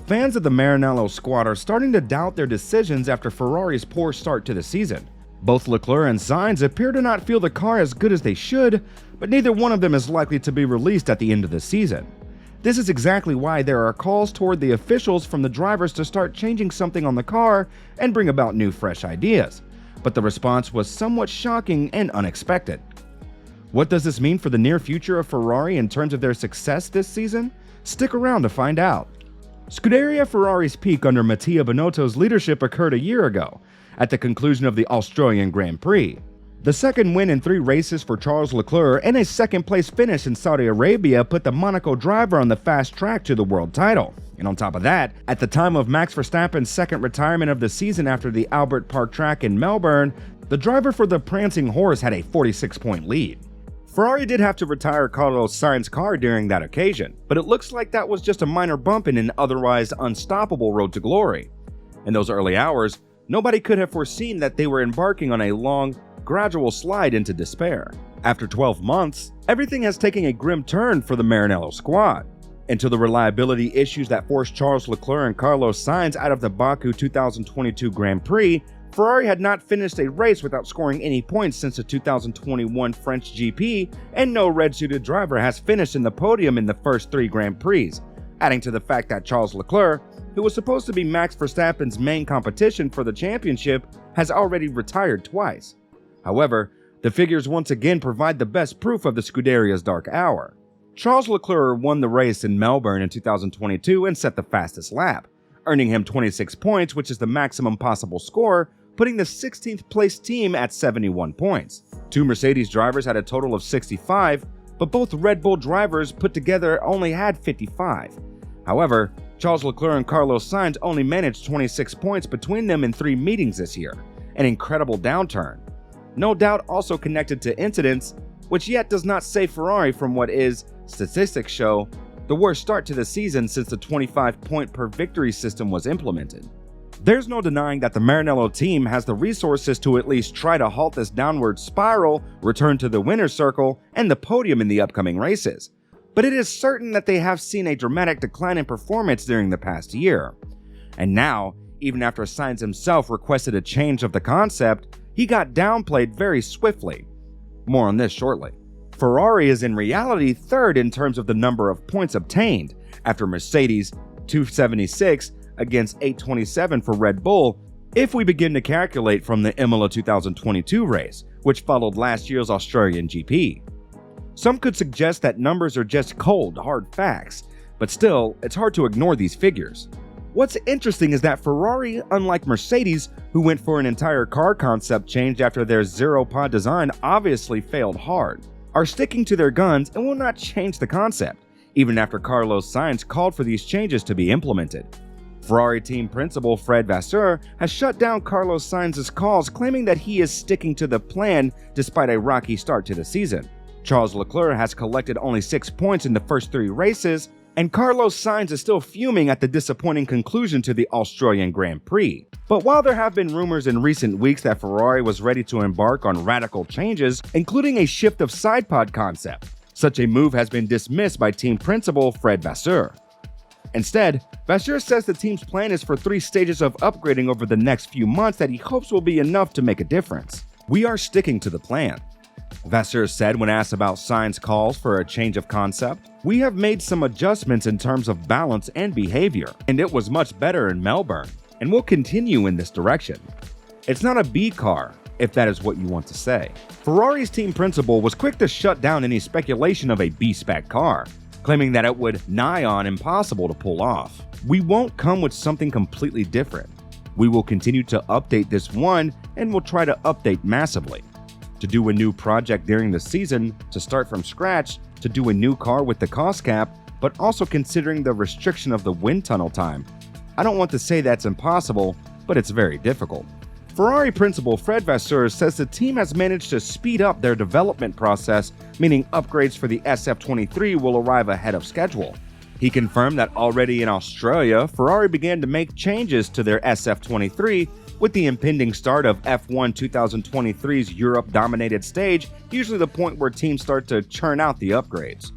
Fans of the Maranello squad are starting to doubt their decisions after Ferrari's poor start to the season. Both Leclerc and Sainz appear to not feel the car as good as they should, but neither one of them is likely to be released at the end of the season. This is exactly why there are calls toward the officials from the drivers to start changing something on the car and bring about new fresh ideas. But the response was somewhat shocking and unexpected. What does this mean for the near future of Ferrari in terms of their success this season? Stick around to find out. Scuderia Ferrari's peak under Mattia Binotto's leadership occurred a year ago, at the conclusion of the Australian Grand Prix. The second win in 3 races for Charles Leclerc and a second-place finish in Saudi Arabia put the Monaco driver on the fast track to the world title. And on top of that, at the time of Max Verstappen's second retirement of the season after the Albert Park track in Melbourne, the driver for the prancing horse had a 46-point lead. Ferrari did have to retire Carlos Sainz's car during that occasion, but it looks like that was just a minor bump in an otherwise unstoppable road to glory. In those early hours, nobody could have foreseen that they were embarking on a long, gradual slide into despair. After 12 months, everything has taken a grim turn for the Maranello squad. Until the reliability issues that forced Charles Leclerc and Carlos Sainz out of the Baku 2022 Grand Prix, Ferrari had not finished a race without scoring any points since the 2021 French GP, and no red-suited driver has finished in the podium in the first 3 Grand Prix, adding to the fact that Charles Leclerc, who was supposed to be Max Verstappen's main competition for the championship, has already retired twice. However, the figures once again provide the best proof of the Scuderia's dark hour. Charles Leclerc won the race in Melbourne in 2022 and set the fastest lap, earning him 26 points, which is the maximum possible score, putting the 16th place team at 71 points. 2 Mercedes drivers had a total of 65, but both Red Bull drivers put together only had 55. However, Charles Leclerc and Carlos Sainz only managed 26 points between them in 3 meetings this year, an incredible downturn. No doubt also connected to incidents, which yet does not save Ferrari from what is, statistics show, the worst start to the season since the 25-point per victory system was implemented. There's no denying that the Maranello team has the resources to at least try to halt this downward spiral, return to the winner's circle, and the podium in the upcoming races. But it is certain that they have seen a dramatic decline in performance during the past year. And now, even after Sainz himself requested a change of the concept, he got downplayed very swiftly. More on this shortly. Ferrari is in reality third in terms of the number of points obtained, after Mercedes 276 against 827 for Red Bull, if we begin to calculate from the Imola 2022 race, which followed last year's Australian GP. Some could suggest that numbers are just cold, hard facts, but still, it's hard to ignore these figures. What's interesting is that Ferrari, unlike Mercedes, who went for an entire car concept change after their zero-pod design obviously failed hard, are sticking to their guns and will not change the concept, even after Carlos Sainz called for these changes to be implemented. Ferrari team principal Fred Vasseur has shut down Carlos Sainz's calls, claiming that he is sticking to the plan despite a rocky start to the season. Charles Leclerc has collected only 6 points in the first 3 races, and Carlos Sainz is still fuming at the disappointing conclusion to the Australian Grand Prix. But while there have been rumors in recent weeks that Ferrari was ready to embark on radical changes, including a shift of sidepod concept, such a move has been dismissed by team principal Fred Vasseur. Instead, Vasseur says the team's plan is for 3 stages of upgrading over the next few months that he hopes will be enough to make a difference. "We are sticking to the plan," Vasseur said when asked about Sainz's calls for a change of concept. "We have made some adjustments in terms of balance and behavior, and it was much better in Melbourne, and we'll continue in this direction. It's not a B car, if that is what you want to say." Ferrari's team principal was quick to shut down any speculation of a B-spec car, claiming that it would nigh on impossible to pull off. "We won't come with something completely different. We will continue to update this one, and we'll try to update massively. To do a new project during the season, to start from scratch, to do a new car with the cost cap, but also considering the restriction of the wind tunnel time. I don't want to say that's impossible, but it's very difficult." Ferrari principal Fred Vasseur says the team has managed to speed up their development process, meaning upgrades for the SF23 will arrive ahead of schedule. He confirmed that already in Australia, Ferrari began to make changes to their SF23, with the impending start of F1 2023's Europe-dominated stage usually the point where teams start to churn out the upgrades.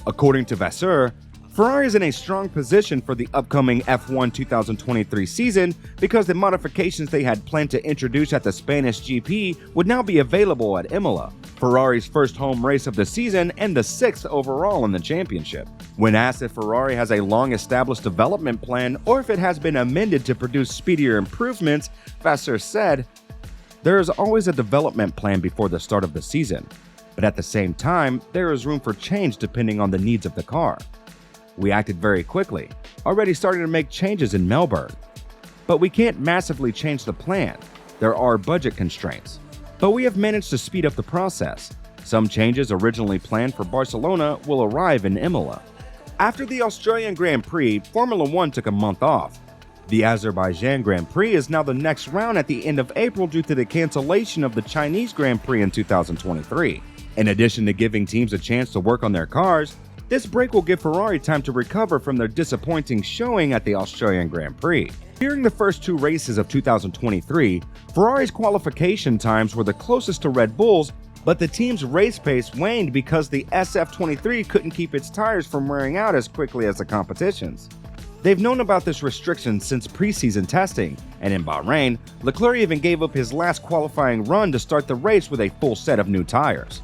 According to Vasseur, Ferrari is in a strong position for the upcoming F1 2023 season because the modifications they had planned to introduce at the Spanish GP would now be available at Imola, Ferrari's first home race of the season and the 6th overall in the championship. When asked if Ferrari has a long-established development plan or if it has been amended to produce speedier improvements, Vasseur said, "There is always a development plan before the start of the season, but at the same time, there is room for change depending on the needs of the car. We acted very quickly, already starting to make changes in Melbourne. But we can't massively change the plan. There are budget constraints. But we have managed to speed up the process. Some changes originally planned for Barcelona will arrive in Imola." After the Australian Grand Prix, Formula One took a month off. The Azerbaijan Grand Prix is now the next round at the end of April due to the cancellation of the Chinese Grand Prix in 2023. In addition to giving teams a chance to work on their cars, this break will give Ferrari time to recover from their disappointing showing at the Australian Grand Prix. During the first 2 races of 2023, Ferrari's qualification times were the closest to Red Bull's, but the team's race pace waned because the SF23 couldn't keep its tires from wearing out as quickly as the competition's. They've known about this restriction since preseason testing, and in Bahrain, Leclerc even gave up his last qualifying run to start the race with a full set of new tires.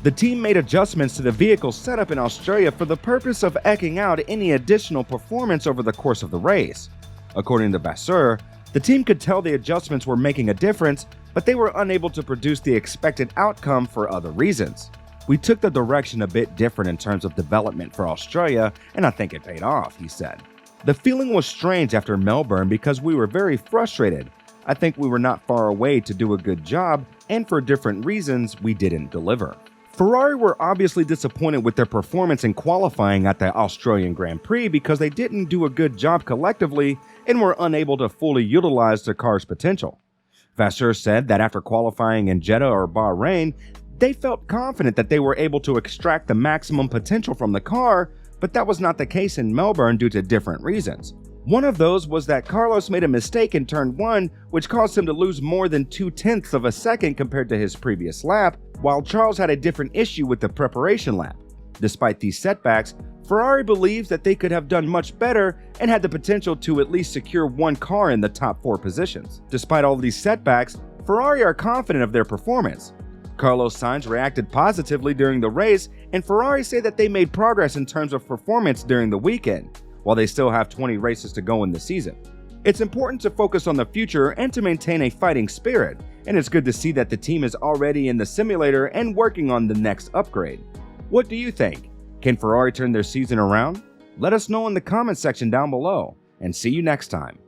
The team made adjustments to the vehicle setup in Australia for the purpose of eking out any additional performance over the course of the race. According to Vasseur, the team could tell the adjustments were making a difference, but they were unable to produce the expected outcome for other reasons. "We took the direction a bit different in terms of development for Australia, and I think it paid off," he said. "The feeling was strange after Melbourne because we were very frustrated. I think we were not far away to do a good job, and for different reasons, we didn't deliver." Ferrari were obviously disappointed with their performance in qualifying at the Australian Grand Prix because they didn't do a good job collectively and were unable to fully utilize their car's potential. Vasseur said that after qualifying in Jeddah or Bahrain, they felt confident that they were able to extract the maximum potential from the car, but that was not the case in Melbourne due to different reasons. One of those was that Carlos made a mistake in turn 1, which caused him to lose more than 0.2 of a second compared to his previous lap, while Charles had a different issue with the preparation lap. Despite these setbacks, Ferrari believes that they could have done much better and had the potential to at least secure one car in the top 4 positions. Despite all these setbacks, Ferrari are confident of their performance. Carlos Sainz reacted positively during the race, and Ferrari say that they made progress in terms of performance during the weekend, while they still have 20 races to go in the season. It's important to focus on the future and to maintain a fighting spirit, and it's good to see that the team is already in the simulator and working on the next upgrade. What do you think? Can Ferrari turn their season around? Let us know in the comment section down below, and see you next time.